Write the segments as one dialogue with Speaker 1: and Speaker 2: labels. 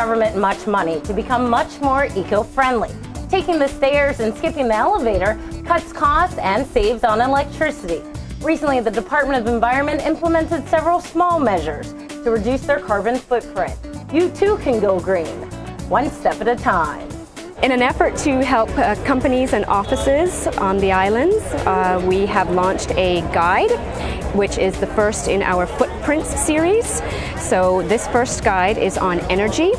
Speaker 1: government much money to become much more eco-friendly. Taking the stairs and skipping the elevator cuts costs and saves on electricity. Recently, the Department of Environment implemented several small measures to reduce their carbon footprint. You too can go green, one step at a time.
Speaker 2: In an effort to help companies and offices on the islands, we have launched a guide, which is the first in our Footprints series. So this first guide is on energy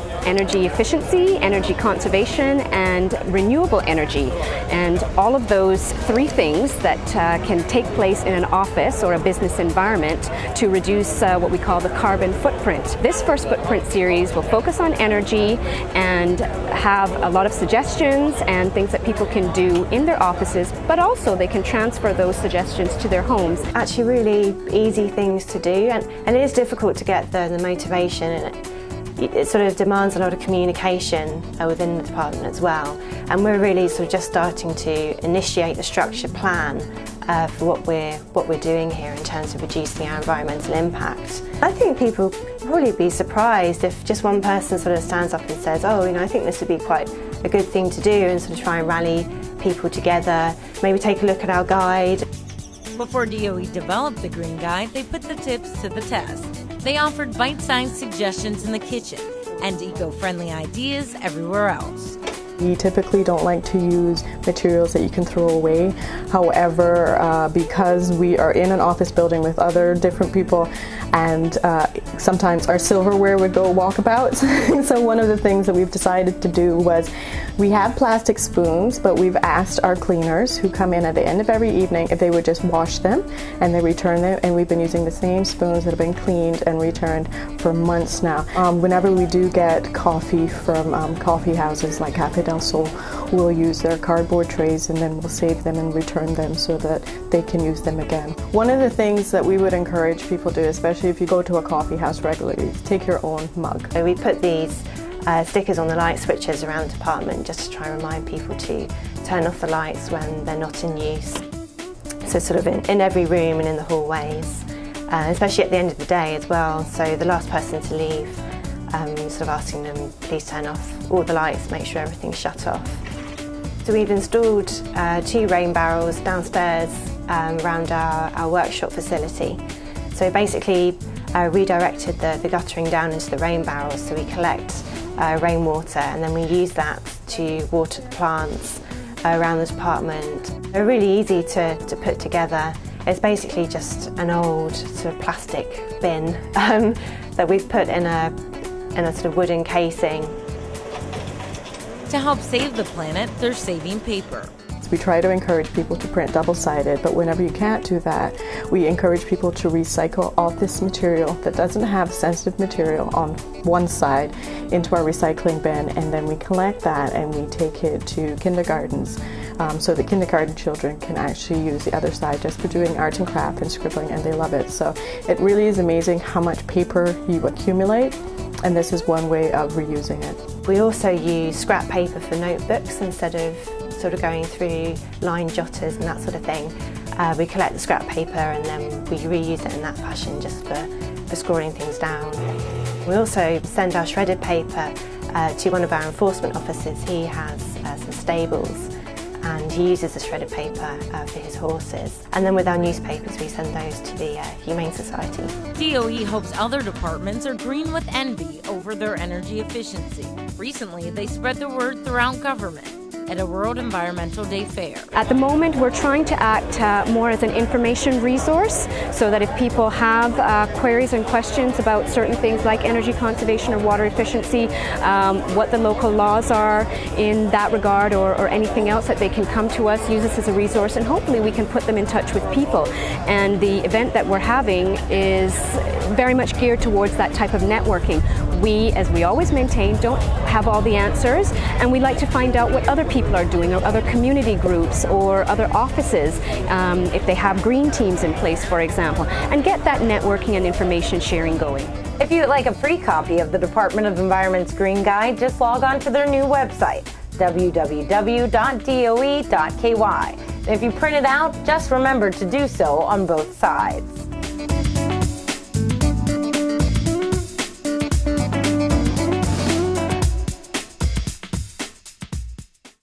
Speaker 2: efficiency, energy conservation, and renewable energy. And all of those three things that can take place in an office or a business environment to reduce what we call the carbon footprint. This first Footprint series will focus on energy and have a lot of suggestions and things that people can do in their offices, but also they can transfer those suggestions to their homes.
Speaker 3: Actually really easy things to do, and it is difficult to get the motivation, and it sort of demands a lot of communication within the department as well. And we're really sort of just starting to initiate the structure plan for what we're doing here in terms of reducing our environmental impact. I think people will probably be surprised if just one person sort of stands up and says, oh, I think this would be quite a good thing to do, and sort of try and rally people together, maybe take a look at our guide.
Speaker 4: Before DOE developed the Green Guide, they put the tips to the test. They offered bite-sized suggestions in the kitchen and eco-friendly ideas everywhere else.
Speaker 5: We typically don't like to use materials that you can throw away. However, because we are in an office building with other different people, and sometimes our silverware would go walkabouts. So one of the things that we've decided to do was, we have plastic spoons, but we've asked our cleaners who come in at the end of every evening if they would just wash them and they return them, and we've been using the same spoons that have been cleaned and returned for months now. Whenever we do get coffee from coffee houses like Cafe Del Sol, we'll use their cardboard trays and then we'll save them and return them so that they can use them again. One of the things that we would encourage people to do, especially if you go to a coffee house regularly, is take your own mug.
Speaker 3: We put these stickers on the light switches around the department just to try and remind people to turn off the lights when they're not in use. So sort of in every room and in the hallways, especially at the end of the day as well. So the last person to leave, sort of asking them, please turn off all the lights, make sure everything's shut off. So we've installed 2 rain barrels downstairs around our workshop facility. So basically redirected the guttering down into the rain barrels, so we collect rainwater and then we use that to water the plants around the department. They're really easy to put together. It's basically just an old sort of plastic bin that we've put in a sort of wooden casing.
Speaker 4: To help save the planet, they're saving paper.
Speaker 5: We try to encourage people to print double-sided, but whenever you can't do that, we encourage people to recycle all this material that doesn't have sensitive material on one side into our recycling bin, and then we collect that and we take it to kindergartens so the kindergarten children can actually use the other side just for doing art and craft and scribbling, and they love it. So it really is amazing how much paper you accumulate, and this is one way of reusing it.
Speaker 3: We also use scrap paper for notebooks instead of sort of going through line jotters and that sort of thing. We collect the scrap paper and then we reuse it in that fashion just for scoring things down. We also send our shredded paper to one of our enforcement officers. He has some stables and he uses the shredded paper for his horses. And then with our newspapers we send those to the Humane Society.
Speaker 4: DOE hopes other departments are green with envy over their energy efficiency. Recently, they spread the word throughout government at a World Environmental Day fair.
Speaker 2: At the moment, we're trying to act more as an information resource, so that if people have queries and questions about certain things like energy conservation or water efficiency, what the local laws are in that regard, or anything else, that they can come to us, use us as a resource, and hopefully we can put them in touch with people. And the event that we're having is very much geared towards that type of networking. We, as we always maintain, don't have all the answers, and we like to find out what other people are doing, or other community groups or other offices, if they have green teams in place, for example, and get that networking and information sharing going.
Speaker 1: If you'd like a free copy of the Department of Environment's Green Guide, just log on to their new website, www.doe.ky. And if you print it out, just remember to do so on both sides.